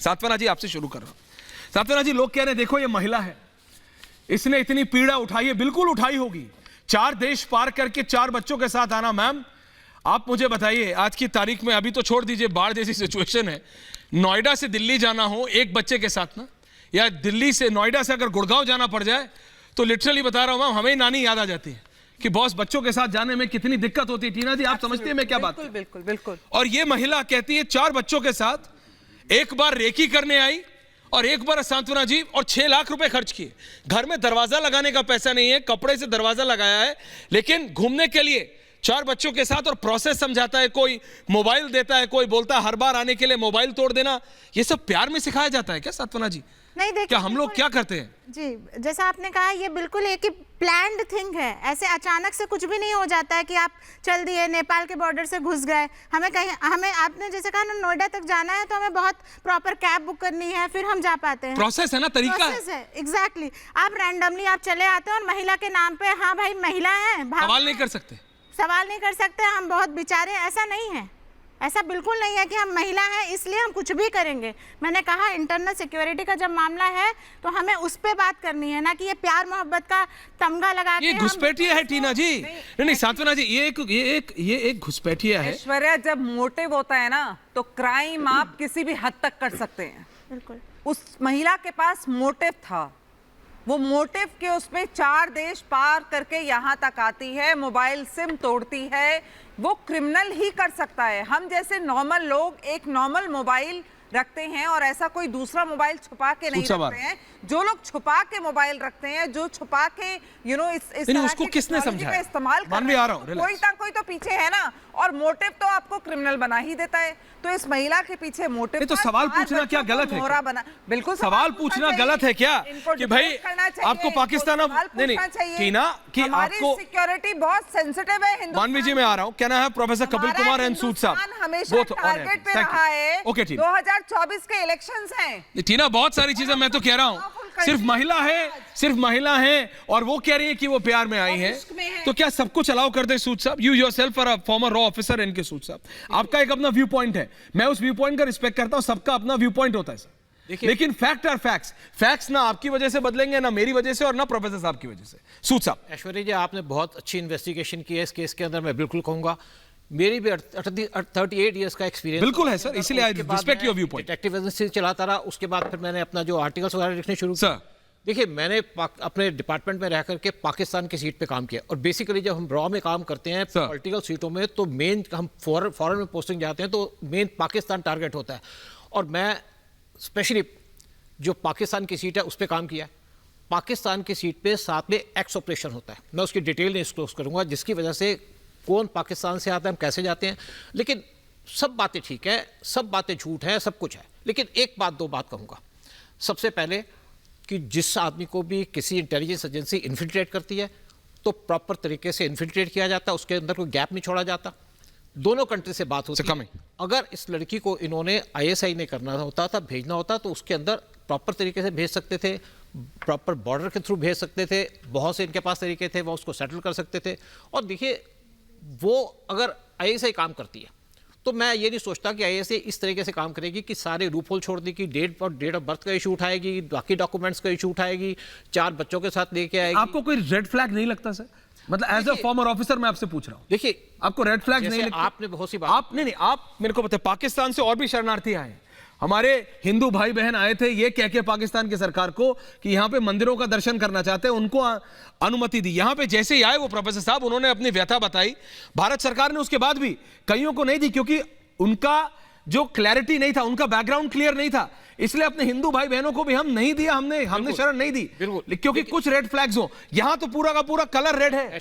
सात्वना जी आपसे शुरू कर रहा हूं। सात्वना जी, लोग कह रहे हैं देखो ये महिला है, इसने इतनी पीड़ा उठाई है, बिल्कुल उठाई होगी, 4 देश पार करके 4 बच्चों के साथ आना। मैम आप मुझे बताइए, आज की तारीख में, अभी तो छोड़ दीजिए बाढ़ जैसी सिचुएशन है, नोएडा से दिल्ली जाना हो एक बच्चे के साथ ना, या दिल्ली से नोएडा से अगर गुड़गांव जाना पड़ जाए तो लिटरली बता रहा हूं मैम, हमें नानी याद आ जाती है कि बॉस बच्चों के साथ जाने में कितनी दिक्कत होती है। टीना जी आप समझते हैं मैं क्या बात? बिल्कुल बिल्कुल। और ये महिला कहती है 4 बच्चों के साथ एक बार रेकी करने आई और एक बार सांत्वना जी, और 6 लाख रुपए खर्च किए। घर में दरवाजा लगाने का पैसा नहीं है, कपड़े से दरवाजा लगाया है, लेकिन घूमने के लिए 4 बच्चों के साथ, और प्रोसेस समझाता है, कोई मोबाइल देता है, कोई बोलता है हर बार आने के लिए मोबाइल तोड़ देना। ये सब प्यार में सिखाया जाता है क्या सांत्वना जी? नहीं, देखिए क्या हम लोग क्या करते हैं जी, जैसा आपने कहा ये बिल्कुल एक ही प्लान्ड थिंग है। ऐसे अचानक से कुछ भी नहीं हो जाता है कि आप चल दिए, नेपाल के बॉर्डर से घुस गए। हमें आपने जैसे कहा ना, नोएडा तक जाना है तो हमें बहुत प्रॉपर कैब बुक करनी है, फिर हम जा पाते हैं। प्रोसेस है ना, तरीका है। एग्जैक्टली। आप रैंडमली आप चले आते हैं और महिला के नाम पे, हाँ भाई महिला है, सवाल नहीं कर सकते, सवाल नहीं कर सकते, हम बहुत बेचारे। ऐसा नहीं है, ऐसा बिल्कुल नहीं है कि हम महिला हैं इसलिए हम कुछ भी करेंगे। मैंने कहा इंटरनल सिक्योरिटी का जब मामला है तो हमें उस पे बात करनी है, ना कि ये प्यार मोहब्बत का तमगा लगा के। ये घुसपैठिया है टीना जी। नहीं सांत्वना जी, ये एक घुसपैठिया है। ऐश्वर्या, जब मोटिव होता है ना तो क्राइम आप किसी भी हद तक कर सकते हैं। बिल्कुल। उस महिला के पास मोटिव था, वो मोटिव के उसमें 4 देश पार करके यहाँ तक आती है, मोबाइल सिम तोड़ती है, वो क्रिमिनल ही कर सकता है। हम जैसे नॉर्मल लोग एक नॉर्मल मोबाइल रखते हैं और ऐसा कोई दूसरा मोबाइल छुपा के नहीं रखते हैं। जो लोग छुपा के मोबाइल रखते हैं, जो छुपा के इस तरह उसको किसने समझाया? इस्तेमाल कर रहे हैं, कोई तो पीछे है ना, और मोटिव तो आपको क्रिमिनल बना ही देता है। तो इस महिला के पीछे मोटिव, तो सवाल पूछना क्या गलत है? बिल्कुल सवाल पूछना गलत है क्या कि भाई आपको पाकिस्तान, नहीं टीना कि आपको सिक्योरिटी बहुत सेंसिटिव है। मानवी जी मैं आ रहा हूँ, क्या नाम है? प्रोफेसर कपिल कुमार एंड सूद साहब हमेशा टारगेट पे रहा है। ओके, 2024 के इलेक्शंस हैं टीना, बहुत सारी चीजें मैं तो कह रहा हूँ, सिर्फ महिला है और वो कह रही है कि वो प्यार में आई है, तो क्या सब कुछ अलाउ कर दे? Sood sahab, you yourself are a former रॉ ऑफिसर इनके। सूद साहब, आपका एक अपना व्यू पॉइंट है, मैं उस व्यू पॉइंट का रिस्पेक्ट करता हूं, सबका अपना व्यू पॉइंट होता है सर, लेकिन फैक्ट आर फैक्ट्स। फैक्ट्स ना आपकी वजह से बदलेंगे, ना मेरी वजह से, और ना प्रोफेसर साहब की वजह से। सूद साहब। ऐश्वर्या जी, आपने बहुत अच्छी इन्वेस्टिगेशन की है इस केस के अंदर, मैं बिल्कुल कहूंगा। मेरी भी 38 इयर्स का एक्सपीरियंस बिल्कुल है सर, इसलिए I respect your view point. Detective agency चलाता रहा, उसके बाद फिर मैंने अपना जो आर्टिकल्स वगैरह लिखने शुरू किया। देखिए, मैंने अपने डिपार्टमेंट में रह करके पाकिस्तान की सीट पे काम किया, और बेसिकली जब हम रॉ में काम करते हैं पॉलिटिकल सीटों में, तो मेन हम फॉरेन में पोस्टिंग जाते हैं तो मेन पाकिस्तान टारगेट होता है। और मैं स्पेशली जो पाकिस्तान की सीट है उस पर काम किया। पाकिस्तान की सीट पे साथ में एक्स ऑपरेशन होता है, मैं उसकी डिटेल नहीं डिस्क्लोज करूंगा, जिसकी वजह से कौन पाकिस्तान से आता है, हम कैसे जाते हैं, लेकिन सब बातें ठीक है, सब बातें झूठ है, सब कुछ है। लेकिन एक बात, 2 बात कहूँगा। सबसे पहले कि जिस आदमी को भी किसी इंटेलिजेंस एजेंसी इन्फिल्ट्रेट करती है तो प्रॉपर तरीके से इन्फिल्ट्रेट किया जाता है, उसके अंदर कोई गैप नहीं छोड़ा जाता। दोनों कंट्री से बात होती है। अगर इस लड़की को इन्होंने ISI नहीं करना होता था, भेजना होता, तो उसके अंदर प्रॉपर तरीके से भेज सकते थे, प्रॉपर बॉर्डर के थ्रू भेज सकते थे, बहुत से इनके पास तरीके थे, वो उसको सेटल कर सकते थे। और देखिए, वो अगर ISI काम करती है तो मैं ये नहीं सोचता कि ISI इस तरीके से काम करेगी कि सारे लूप होल छोड़ देगी, डेट ऑफ बर्थ का इशू उठाएगी, बाकी डॉक्यूमेंट्स का इशू उठाएगी, 4 बच्चों के साथ लेके आएगी। आपको कोई रेड फ्लैग नहीं लगता सर? मतलब एज अ फॉर्मर ऑफिसर मैं आपसे पूछ रहा हूं, देखिए आपको रेड फ्लैग नहीं लगता? आपने बहुत सी बात, आप नहीं, आप मेरे को बताए, पाकिस्तान से और भी शरणार्थी आए, हमारे हिंदू भाई बहन आए थे ये कह के पाकिस्तान की सरकार को कि यहाँ पे मंदिरों का दर्शन करना चाहते हैं, उनको अनुमति दी। यहाँ पे जैसे ही आए वो प्रोफेसर साहब, उन्होंने अपनी व्यथा बताई, भारत सरकार ने उसके बाद भी कईयों को नहीं दी, क्योंकि उनका जो क्लैरिटी नहीं था, उनका बैकग्राउंड क्लियर नहीं था, इसलिए अपने हिंदू भाई बहनों को भी हम नहीं दिया, हमने शरण नहीं दी, क्योंकि कुछ रेड फ्लैग्स हो। यहां तो पूरा का पूरा कलर रेड है।